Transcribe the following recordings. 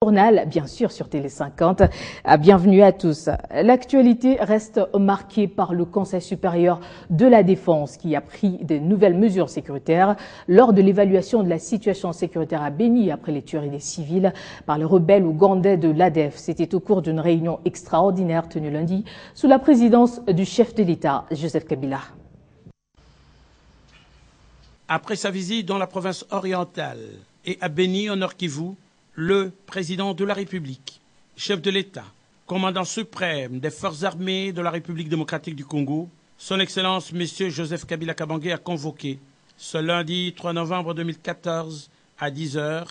Journal, bien sûr, sur Télé 50. Bienvenue à tous. L'actualité reste marquée par le Conseil supérieur de la défense qui a pris de nouvelles mesures sécuritaires lors de l'évaluation de la situation sécuritaire à Béni après les tueries des civils par les rebelles ougandais de l'ADF. C'était au cours d'une réunion extraordinaire tenue lundi sous la présidence du chef de l'État, Joseph Kabila. Après sa visite dans la province orientale et à Béni, au Nord Kivu, le président de la République, chef de l'État, commandant suprême des forces armées de la République démocratique du Congo, son Excellence M. Joseph Kabila Kabange a convoqué ce lundi 3 novembre 2014 à 10 h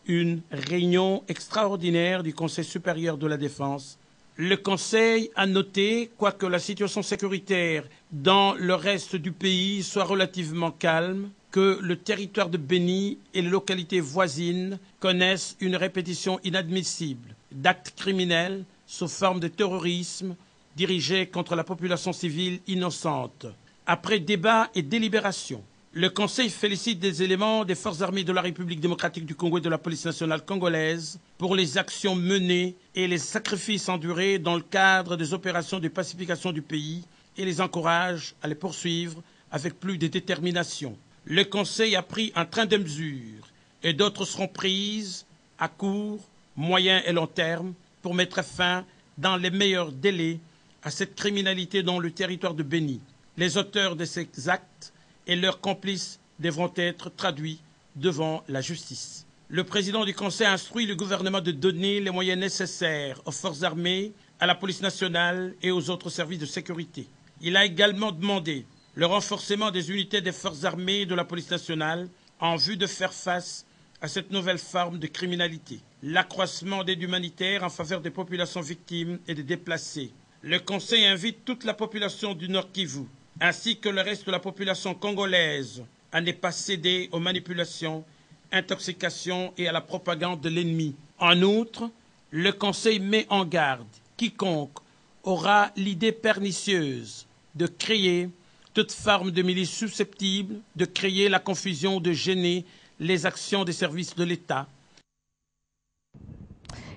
une réunion extraordinaire du Conseil supérieur de la défense. Le Conseil a noté, quoique la situation sécuritaire dans le reste du pays soit relativement calme, que le territoire de Béni et les localités voisines connaissent une répétition inadmissible d'actes criminels sous forme de terrorisme dirigés contre la population civile innocente. Après débat et délibération, le Conseil félicite des éléments des forces armées de la République démocratique du Congo et de la police nationale congolaise pour les actions menées et les sacrifices endurés dans le cadre des opérations de pacification du pays et les encourage à les poursuivre avec plus de détermination. Le Conseil a pris un train de mesures et d'autres seront prises à court, moyen et long terme pour mettre fin dans les meilleurs délais à cette criminalité dans le territoire de Béni. Les auteurs de ces actes et leurs complices devront être traduits devant la justice. Le président du Conseil a instruit le gouvernement de donner les moyens nécessaires aux forces armées, à la police nationale et aux autres services de sécurité. Il a également demandé le renforcement des unités des forces armées et de la police nationale en vue de faire face à cette nouvelle forme de criminalité. L'accroissement d'aide humanitaire en faveur des populations victimes et des déplacés. Le Conseil invite toute la population du Nord Kivu, ainsi que le reste de la population congolaise, à ne pas céder aux manipulations, intoxications et à la propagande de l'ennemi. En outre, le Conseil met en garde quiconque aura l'idée pernicieuse de créer toute forme de milice susceptible de créer la confusion, de gêner les actions des services de l'État.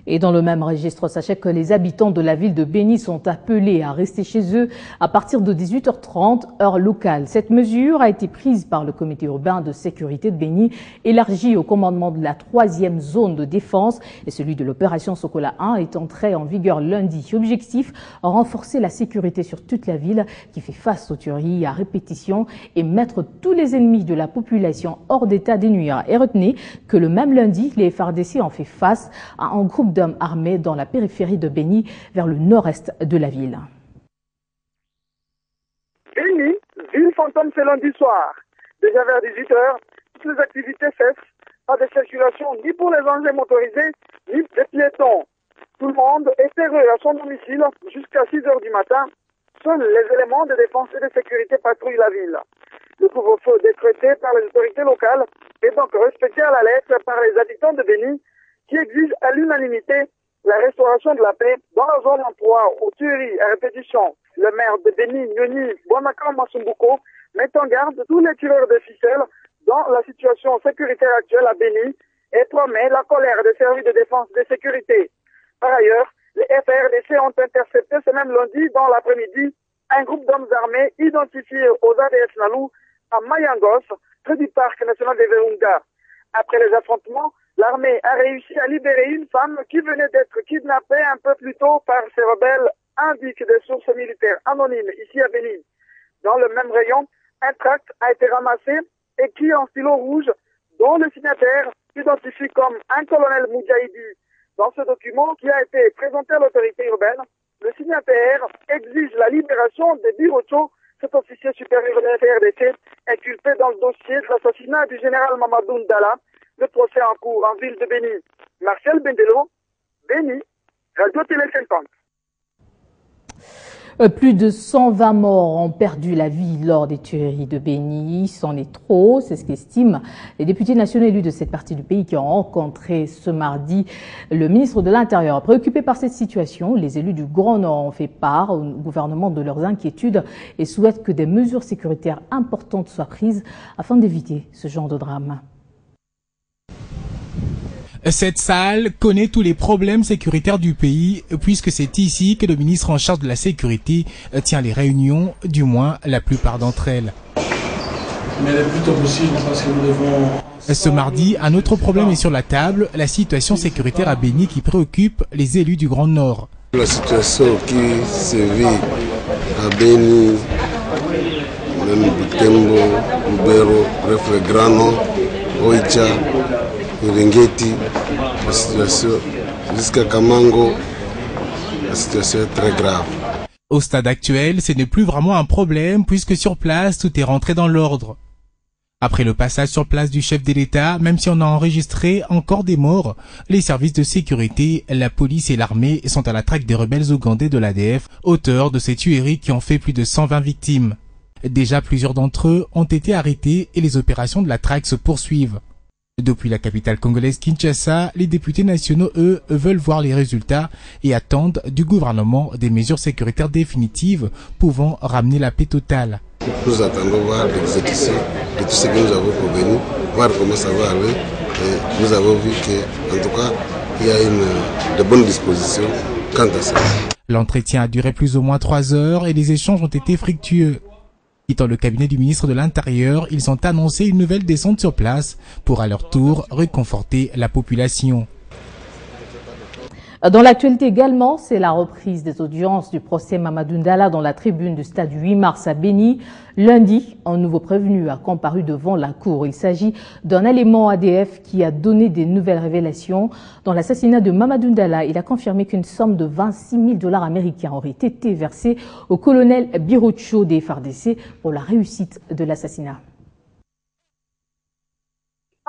Et dans le même registre, sachez que les habitants de la ville de Béni sont appelés à rester chez eux à partir de 18h30, heure locale. Cette mesure a été prise par le comité urbain de sécurité de Béni, élargi au commandement de la 3e zone de défense et celui de l'opération Sokola 1 est entré en vigueur lundi. Objectif, renforcer la sécurité sur toute la ville qui fait face aux tueries à répétition et mettre tous les ennemis de la population hors d'état de nuire. Et retenez que le même lundi, les FARDC ont fait face à un groupe d'hommes armés dans la périphérie de Béni, vers le nord-est de la ville. Béni, ville fantôme, c'est lundi soir. Déjà vers 18 h, toutes les activités cessent. Pas de circulation ni pour les engins motorisés, ni des piétons. Tout le monde est heureux à son domicile jusqu'à 6 h du matin. Seuls les éléments de défense et de sécurité patrouillent la ville. Le couvre-feu décrété par les autorités locales est donc respecté à la lettre par les habitants de Béni, qui exige à l'unanimité la restauration de la paix dans la zone en proie aux tueries à répétition. Le maire de Béni, Nyoni Bonakan Masumbuko, met en garde tous les tireurs de ficelles dans la situation sécuritaire actuelle à Béni et promet la colère des services de défense et de sécurité. Par ailleurs, les FARDC ont intercepté ce même lundi dans l'après-midi un groupe d'hommes armés identifiés aux ADF Nalou à Mayangos, près du parc national de Virunga. Après les affrontements, l'armée a réussi à libérer une femme qui venait d'être kidnappée un peu plus tôt par ces rebelles, indiquent des sources militaires anonymes ici à Béni. Dans le même rayon, un tract a été ramassé écrit en stylo rouge, dont le signataire s'identifie comme un colonel Moudjahidi. Dans ce document qui a été présenté à l'autorité urbaine, le signataire exige la libération de Birocho, cet officier supérieur de la FARDC, inculpé dans le dossier de l'assassinat du général Mamadou Ndala. Le procès en cours en ville de Béni. Marcel Bendelo, Béni, Radio Télé 50. Plus de 120 morts ont perdu la vie lors des tueries de Béni. C'en est trop, c'est ce qu'estiment les députés nationaux élus de cette partie du pays qui ont rencontré ce mardi le ministre de l'Intérieur. Préoccupés par cette situation, les élus du Grand Nord ont fait part au gouvernement de leurs inquiétudes et souhaitent que des mesures sécuritaires importantes soient prises afin d'éviter ce genre de drame. Cette salle connaît tous les problèmes sécuritaires du pays, puisque c'est ici que le ministre en charge de la sécurité tient les réunions, du moins la plupart d'entre elles. Mais le plus tôt possible, parce que nous devons... Ce mardi, un autre problème est sur la table, la situation sécuritaire à Béni qui préoccupe les élus du Grand Nord. La situation qui se vit à Béni, même Butembo, Lubero, bref le Grand Nord, Oicha, Ringeti, la situation jusqu'à Kamango, la situation est très grave. Au stade actuel, ce n'est plus vraiment un problème puisque sur place, tout est rentré dans l'ordre. Après le passage sur place du chef de l'État, même si on a enregistré encore des morts, les services de sécurité, la police et l'armée sont à la traque des rebelles ougandais de l'ADF, auteurs de ces tueries qui ont fait plus de 120 victimes. Déjà plusieurs d'entre eux ont été arrêtés et les opérations de la traque se poursuivent. Depuis la capitale congolaise Kinshasa, les députés nationaux, eux, veulent voir les résultats et attendent du gouvernement des mesures sécuritaires définitives pouvant ramener la paix totale. Nous attendons voir l'exécution de tout ce que nous avons convenu, voir comment ça va aller. Et nous avons vu qu'en tout cas, il y a de bonnes dispositions quant à ça. L'entretien a duré plus ou moins 3 heures et les échanges ont été fructueux. Quittant le cabinet du ministre de l'Intérieur, ils ont annoncé une nouvelle descente sur place pour à leur tour réconforter la population. Dans l'actualité également, c'est la reprise des audiences du procès Mamadou Ndala dans la tribune du stade 8 mars à Béni. Lundi, un nouveau prévenu a comparu devant la cour. Il s'agit d'un élément ADF qui a donné des nouvelles révélations. Dans l'assassinat de Mamadou Ndala, il a confirmé qu'une somme de 26 000 $ américains aurait été versée au colonel Birocho des FARDC pour la réussite de l'assassinat.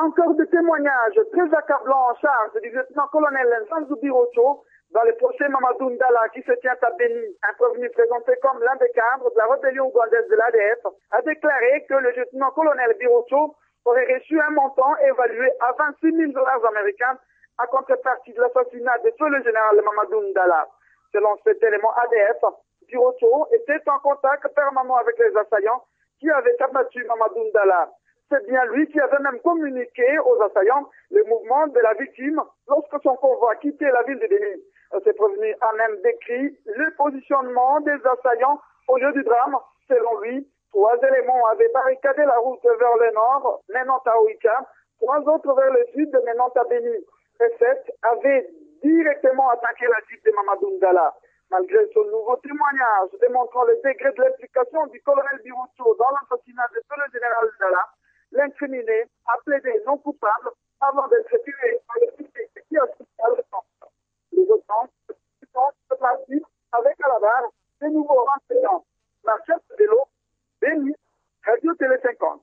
Encore des témoignages très accablants en charge du lieutenant-colonel Nzanzu Birocho dans le procès Mamadou Ndala qui se tient à Béni. Un prévenu présenté comme l'un des cadres de la rébellion ougandaise de l'ADF a déclaré que le lieutenant-colonel Birocho aurait reçu un montant évalué à 26 000 $ américains à contrepartie de l'assassinat de feu le général Mamadou Ndala. Selon cet élément ADF, Birocho était en contact permanent avec les assaillants qui avaient abattu Mamadou Ndala. C'est bien lui qui avait même communiqué aux assaillants le mouvement de la victime lorsque son convoi quittait la ville de Béni. Ce prévenu a même décrit le positionnement des assaillants au lieu du drame. Selon lui, 3 éléments avaient barricadé la route vers le nord, menant à Oicha, 3 autres vers le sud, menant à Béni. Et 7 avaient directement attaqué la cible de Mamadou Ndala. Malgré ce nouveau témoignage démontrant le degré de l'implication du colonel Birocho dans l'assassinat de le général Ndala, l'incriminé a plaidé non coupable avant d'être tué par le suspect qui a à le temps. Les autres sont partis avec à la barre des nouveaux renseignements. Marchette Vélo, Béni, Radio Télé 50.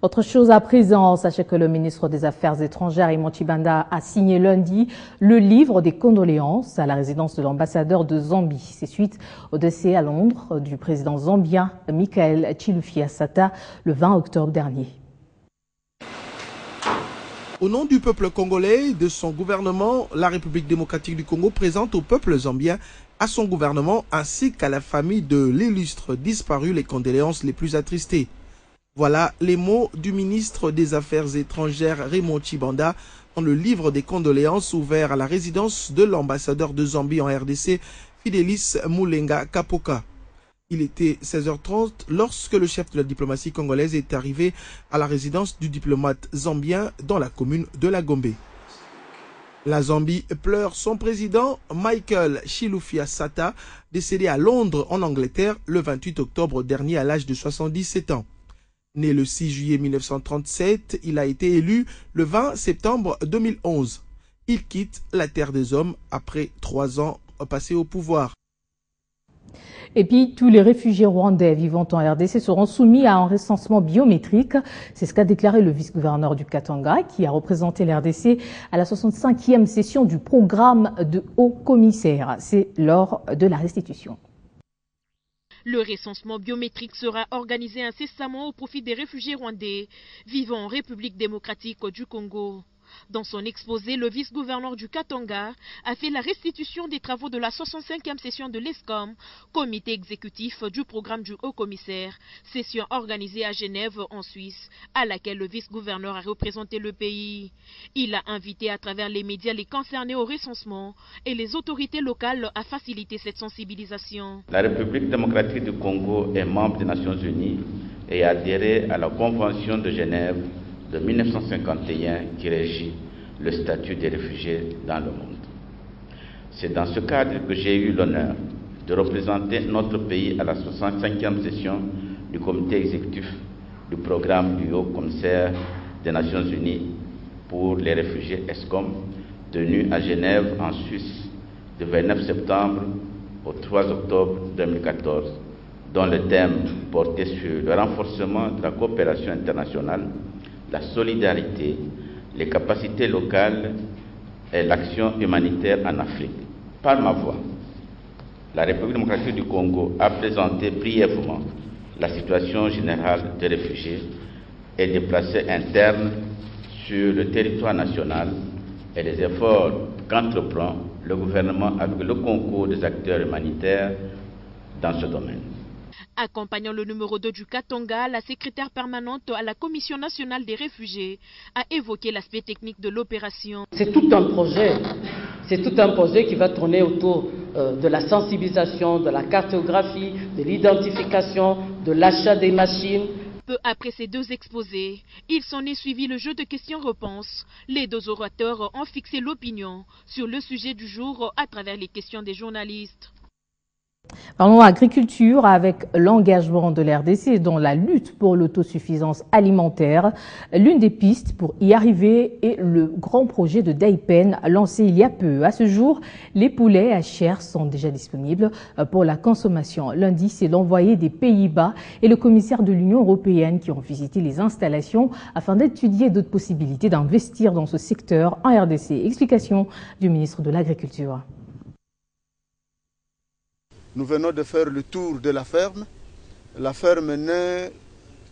Autre chose à présent, sachez que le ministre des Affaires étrangères, Raymond Tshibanda, a signé lundi le livre des condoléances à la résidence de l'ambassadeur de Zambie. C'est suite au décès à Londres du président zambien Michael Chilufya-Sata le 20 octobre dernier. Au nom du peuple congolais et de son gouvernement, la République démocratique du Congo présente au peuple zambien, à son gouvernement ainsi qu'à la famille de l'illustre disparu les condoléances les plus attristées. Voilà les mots du ministre des Affaires étrangères Raymond Tshibanda dans le livre des condoléances ouvert à la résidence de l'ambassadeur de Zambie en RDC, Fidelis Mulenga Kapoka. Il était 16h30 lorsque le chef de la diplomatie congolaise est arrivé à la résidence du diplomate zambien dans la commune de la Gombe. La Zambie pleure son président Michael Chilufya-Sata, décédé à Londres en Angleterre le 28 octobre dernier à l'âge de 77 ans. Né le 6 juillet 1937, il a été élu le 20 septembre 2011. Il quitte la terre des hommes après 3 ans passés au pouvoir. Et puis, tous les réfugiés rwandais vivant en RDC seront soumis à un recensement biométrique. C'est ce qu'a déclaré le vice-gouverneur du Katanga, qui a représenté l'RDC à la 65e session du programme de haut-commissaire. C'est lors de la restitution. Le recensement biométrique sera organisé incessamment au profit des réfugiés rwandais vivant en République démocratique du Congo. Dans son exposé, le vice-gouverneur du Katanga a fait la restitution des travaux de la 65e session de l'ESCOM, comité exécutif du programme du haut-commissaire, session organisée à Genève en Suisse, à laquelle le vice-gouverneur a représenté le pays. Il a invité à travers les médias les concernés au recensement et les autorités locales à faciliter cette sensibilisation. La République démocratique du Congo est membre des Nations Unies et a adhéré à la Convention de Genève de 1951 qui régit le statut des réfugiés dans le monde. C'est dans ce cadre que j'ai eu l'honneur de représenter notre pays à la 65e session du comité exécutif du programme du Haut-Commissaire des Nations Unies pour les réfugiés ESCOM, tenu à Genève en Suisse du 29 septembre au 3 octobre 2014, dont le thème portait sur le renforcement de la coopération internationale, la solidarité, les capacités locales et l'action humanitaire en Afrique. Par ma voix, la République démocratique du Congo a présenté brièvement la situation générale des réfugiés et des déplacés internes sur le territoire national et les efforts qu'entreprend le gouvernement avec le concours des acteurs humanitaires dans ce domaine. Accompagnant le numéro 2 du Katanga, la secrétaire permanente à la Commission nationale des réfugiés a évoqué l'aspect technique de l'opération. C'est tout un projet qui va tourner autour de la sensibilisation, de la cartographie, de l'identification, de l'achat des machines. Peu après ces deux exposés, il s'en est suivi le jeu de questions-réponses. Les deux orateurs ont fixé l'opinion sur le sujet du jour à travers les questions des journalistes. Parlons agriculture avec l'engagement de l'RDC dans la lutte pour l'autosuffisance alimentaire. L'une des pistes pour y arriver est le grand projet de Daipen lancé il y a peu. À ce jour, les poulets à chair sont déjà disponibles pour la consommation. Lundi, c'est l'envoyé des Pays-Bas et le commissaire de l'Union européenne qui ont visité les installations afin d'étudier d'autres possibilités d'investir dans ce secteur en RDC. Explication du ministre de l'Agriculture. Nous venons de faire le tour de la ferme. La ferme n'est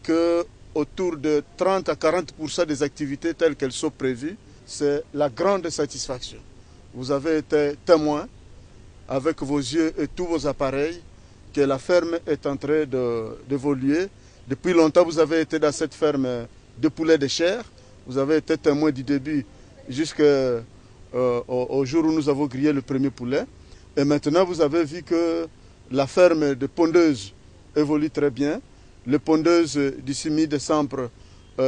que autour de 30 à 40% des activités telles qu'elles sont prévues. C'est la grande satisfaction. Vous avez été témoin avec vos yeux et tous vos appareils que la ferme est en train d'évoluer. Depuis longtemps, vous avez été dans cette ferme de poulets de chair. Vous avez été témoin du début jusqu'au jour où nous avons grillé le premier poulet. Et maintenant, vous avez vu que la ferme de pondeuses évolue très bien. Les pondeuses d'ici mi-décembre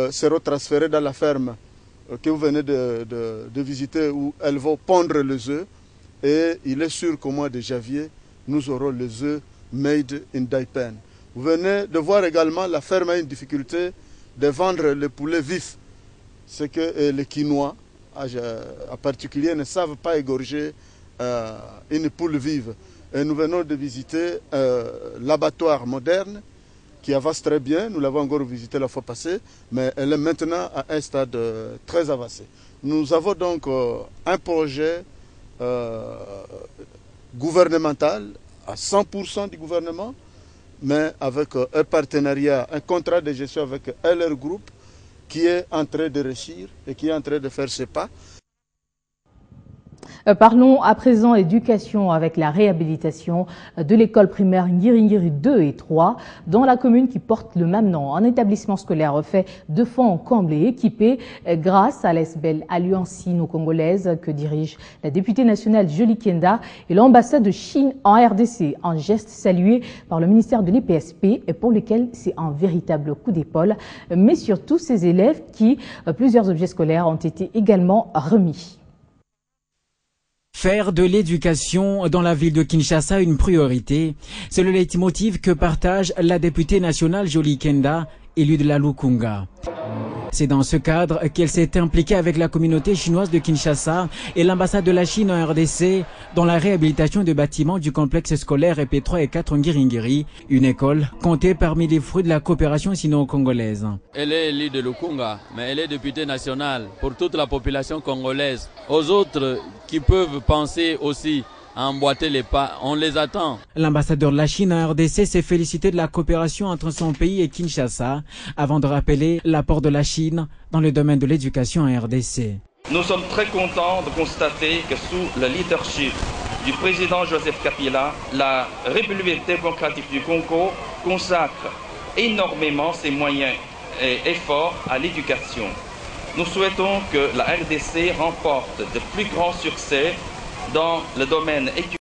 seront transférées dans la ferme que vous venez de visiter où elles vont pondre les œufs. Et il est sûr qu'au mois de janvier, nous aurons les œufs made in Daipen. Vous venez de voir également la ferme a une difficulté de vendre les poulets vifs. C'est que les Quinois, en particulier, ne savent pas égorger une poule vive. Et nous venons de visiter l'abattoir moderne qui avance très bien. Nous l'avons encore visité la fois passée, mais elle est maintenant à un stade très avancé. Nous avons donc un projet gouvernemental à 100% du gouvernement, mais avec un partenariat, un contrat de gestion avec LR Group qui est en train de réussir et qui est en train de faire ses pas. Parlons à présent éducation avec la réhabilitation de l'école primaire Ngiringiri 2 et 3 dans la commune qui porte le même nom. Un établissement scolaire refait de fond en comble et équipé grâce à l'ESBEL Alliance sino-congolaise que dirige la députée nationale Jolie Kenda et l'ambassade de Chine en RDC. Un geste salué par le ministère de l'EPSP et pour lequel c'est un véritable coup d'épaule. Mais surtout ces élèves qui, plusieurs objets scolaires ont été également remis. Faire de l'éducation dans la ville de Kinshasa une priorité, c'est le leitmotiv que partage la députée nationale Jolie Kenda, élue de la Lukunga. C'est dans ce cadre qu'elle s'est impliquée avec la communauté chinoise de Kinshasa et l'ambassade de la Chine en RDC dans la réhabilitation de bâtiments du complexe scolaire EP3 et 4 Ngiringiri, une école comptée parmi les fruits de la coopération sino-congolaise. Elle est élue de Lukunga, mais elle est députée nationale pour toute la population congolaise. Aux autres qui peuvent penser aussi à emboîter les pas, on les attend. L'ambassadeur de la Chine en RDC s'est félicité de la coopération entre son pays et Kinshasa avant de rappeler l'apport de la Chine dans le domaine de l'éducation en RDC. Nous sommes très contents de constater que sous le leadership du président Joseph Kabila, la République démocratique du Congo consacre énormément ses moyens et efforts à l'éducation. Nous souhaitons que la RDC remporte de plus grands succès dans le domaine éducatif.